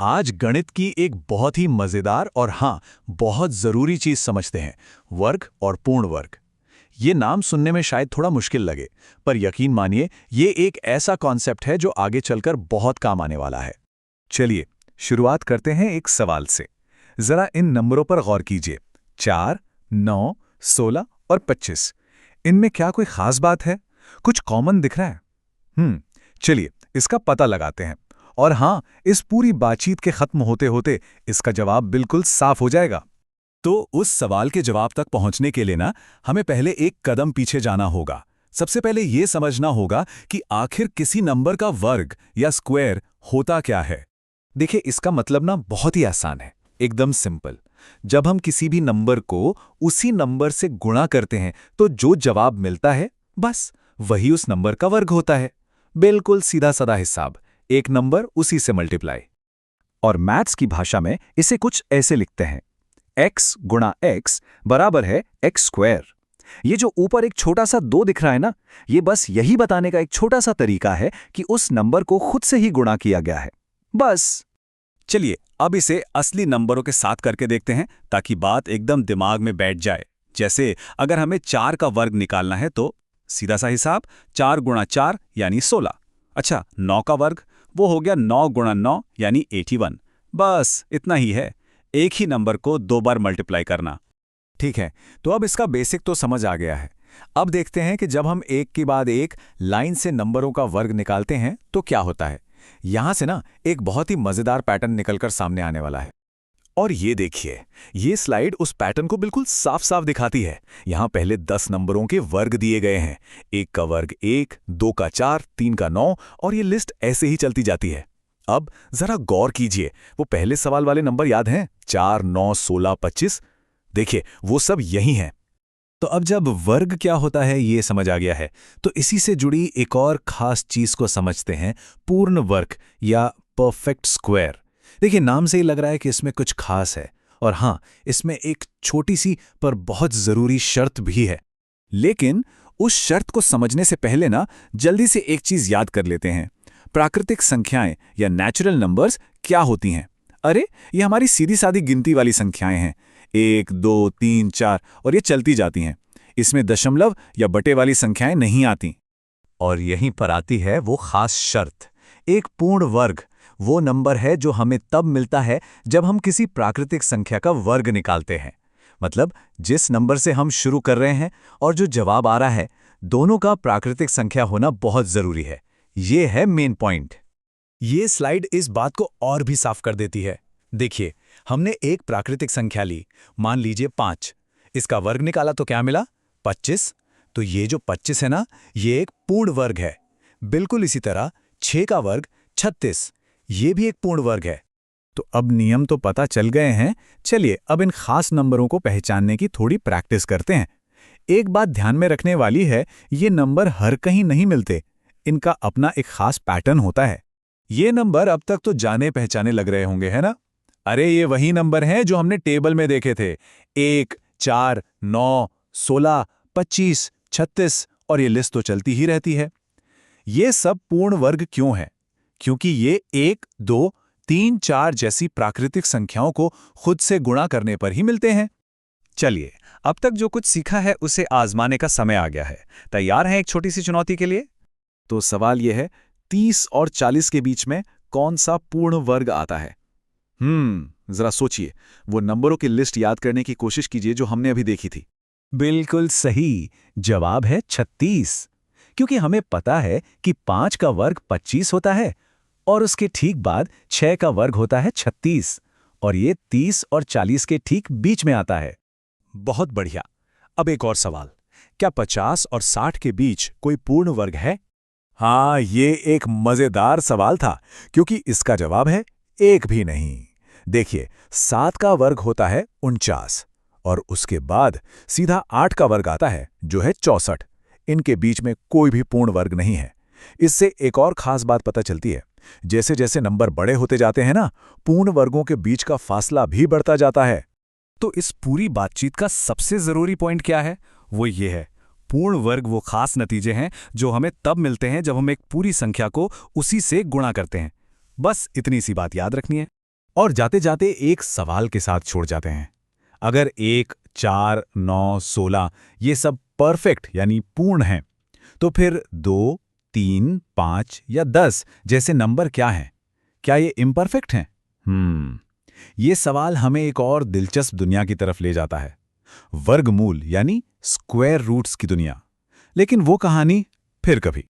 आज गणित की एक बहुत ही मजेदार और हाँ, बहुत जरूरी चीज समझते हैं, वर्ग और पूर्ण वर्ग। ये नाम सुनने में शायद थोड़ा मुश्किल लगे, पर यकीन मानिए ये एक ऐसा कॉन्सेप्ट है जो आगे चलकर बहुत काम आने वाला है। चलिए शुरुआत करते हैं एक सवाल से। जरा इन नंबरों पर गौर कीजिए। 4, 9, 16 और 25। इनमें क्या कोई खास बात है? कुछ कॉमन दिख रहा है? चलिए इसका पता लगाते हैं। और हाँ, इस पूरी बातचीत के खत्म होते होते इसका जवाब बिल्कुल साफ हो जाएगा। तो उस सवाल के जवाब तक पहुंचने के लिए ना हमें पहले एक कदम पीछे जाना होगा। सबसे पहले ये समझना होगा कि आखिर किसी नंबर का वर्ग या स्क्वायर होता क्या है। देखिए इसका मतलब ना बहुत ही आसान है, एकदम सिंपल। जब हम किसी भी नंबर को उसी नंबर से गुणा करते हैं तो जो जवाब मिलता है बस वही उस नंबर का वर्ग होता है। बिल्कुल सीधा साधा हिसाब, एक नंबर उसी से मल्टीप्लाई। और मैथ्स की भाषा में इसे कुछ ऐसे लिखते हैं, x गुणा x बराबर है x स्क्वायर। ये जो ऊपर एक छोटा सा 2 दिख रहा है ना, ये बस यही बताने का एक छोटा सा तरीका है कि उस नंबर को खुद से ही गुणा किया गया है, बस। चलिए अब इसे असली नंबरों के साथ करके देखते हैं ताकि बात एकदम दिमाग में बैठ जाए। जैसे अगर हमें 4 का वर्ग निकालना है तो सीधा सा हिसाब, 4 गुणा 4 यानी 16। अच्छा, 9 का वर्ग, वो हो गया 9 गुणा 9 यानी 81। बस इतना ही है, एक ही नंबर को 2 बार मल्टीप्लाई करना। ठीक है, तो अब इसका बेसिक तो समझ आ गया है। अब देखते हैं कि जब हम एक के बाद एक लाइन से नंबरों का वर्ग निकालते हैं तो क्या होता है। यहां से ना एक बहुत ही मजेदार पैटर्न निकलकर सामने आने वाला है। और ये देखिए, ये स्लाइड उस पैटर्न को बिल्कुल साफ साफ दिखाती है। यहां पहले 10 नंबरों के वर्ग दिए गए हैं। 1 का वर्ग 1, 2 का 4, 3 का 9 और ये लिस्ट ऐसे ही चलती जाती है। अब जरा गौर कीजिए, वो पहले सवाल वाले नंबर याद हैं? 4, 9, 16, 25। देखिए वो सब यही हैं। तो अब जब वर्ग क्या होता है ये समझ आ गया है, तो इसी से जुड़ी एक और खास चीज को समझते हैं, पूर्ण वर्ग या परफेक्ट स्क्वायर। देखिए नाम से ही लग रहा है कि इसमें कुछ खास है। और हाँ, इसमें एक छोटी सी पर बहुत जरूरी शर्त भी है। लेकिन उस शर्त को समझने से पहले ना जल्दी से एक चीज याद कर लेते हैं। प्राकृतिक संख्याएं या नेचुरल नंबर्स क्या होती हैं? अरे ये हमारी सीधी सादी गिनती वाली संख्याएं हैं, 1, 2, 3, 4 और ये चलती जाती हैं। इसमें दशमलव या बटे वाली संख्याएं नहीं आती। और यहीं पर आती है वो खास शर्त। एक पूर्ण वर्ग वो नंबर है जो हमें तब मिलता है जब हम किसी प्राकृतिक संख्या का वर्ग निकालते हैं। मतलब जिस नंबर से हम शुरू कर रहे हैं और जो जवाब आ रहा है, दोनों का प्राकृतिक संख्या होना बहुत जरूरी है। ये है मेन पॉइंट। ये स्लाइड इस बात को और भी साफ कर देती है। देखिए, हमने एक प्राकृतिक संख्या ली, मान लीजिए 5। इसका वर्ग निकाला तो क्या मिला? 25। तो ये जो 25 है ना, ये एक पूर्ण वर्ग है। बिल्कुल इसी तरह 6 का वर्ग 36, ये भी एक पूर्ण वर्ग है। तो अब नियम तो पता चल गए हैं। चलिए अब इन खास नंबरों को पहचानने की थोड़ी प्रैक्टिस करते हैं। एक बात ध्यान में रखने वाली है, ये नंबर हर कहीं नहीं मिलते। इनका अपना एक खास पैटर्न होता है। ये नंबर अब तक तो जाने पहचाने लग रहे होंगे, है ना? अरे ये वही नंबर हैं जो हमने टेबल में देखे थे। 1, 4, 9, 16, 25, 36 और ये लिस्ट तो चलती ही रहती है। ये सब पूर्ण वर्ग क्यों है? क्योंकि ये 1, 2, 3, 4 जैसी प्राकृतिक संख्याओं को खुद से गुणा करने पर ही मिलते हैं। चलिए अब तक जो कुछ सीखा है उसे आजमाने का समय आ गया है। तैयार हैं एक छोटी सी चुनौती के लिए? तो सवाल यह है, 30 और 40 के बीच में कौन सा पूर्ण वर्ग आता है? जरा सोचिए, वो नंबरों की लिस्ट याद करने की कोशिश कीजिए जो हमने अभी देखी थी। बिल्कुल सही, जवाब है 36। क्योंकि हमें पता है कि 5 का वर्ग 25 होता है और उसके ठीक बाद 6 का वर्ग होता है 36 और ये 30 और 40 के ठीक बीच में आता है। बहुत बढ़िया। अब एक और सवाल, क्या 50 और 60 के बीच कोई पूर्ण वर्ग है? हाँ, ये एक मजेदार सवाल था, क्योंकि इसका जवाब है एक भी नहीं। देखिए, 7 का वर्ग होता है 49 और उसके बाद सीधा 8 का वर्ग आता है जो है 64। इनके बीच में कोई भी पूर्ण वर्ग नहीं है। इससे एक और खास बात पता चलती है, जैसे जैसे नंबर बड़े होते जाते हैं ना, पूर्ण वर्गों के बीच का फासला भी बढ़ता जाता है। तो इस पूरी बातचीत का सबसे जरूरी पॉइंट क्या है? वो ये है, पूर्ण वर्ग वो खास नतीजे हैं जो हमें तब मिलते हैं जब हम एक पूरी संख्या को उसी से गुणा करते हैं। बस इतनी सी बात याद रखनी है। और जाते जाते एक सवाल के साथ छोड़ जाते हैं। अगर 1, 4, 9, 16 ये सब परफेक्ट यानी पूर्ण हैं, तो फिर 2, 3, 5 या 10 जैसे नंबर क्या हैं? क्या ये इम्परफेक्ट हैं? ये सवाल हमें एक और दिलचस्प दुनिया की तरफ ले जाता है, वर्गमूल यानी स्क्वायर रूट्स की दुनिया। लेकिन वो कहानी फिर कभी।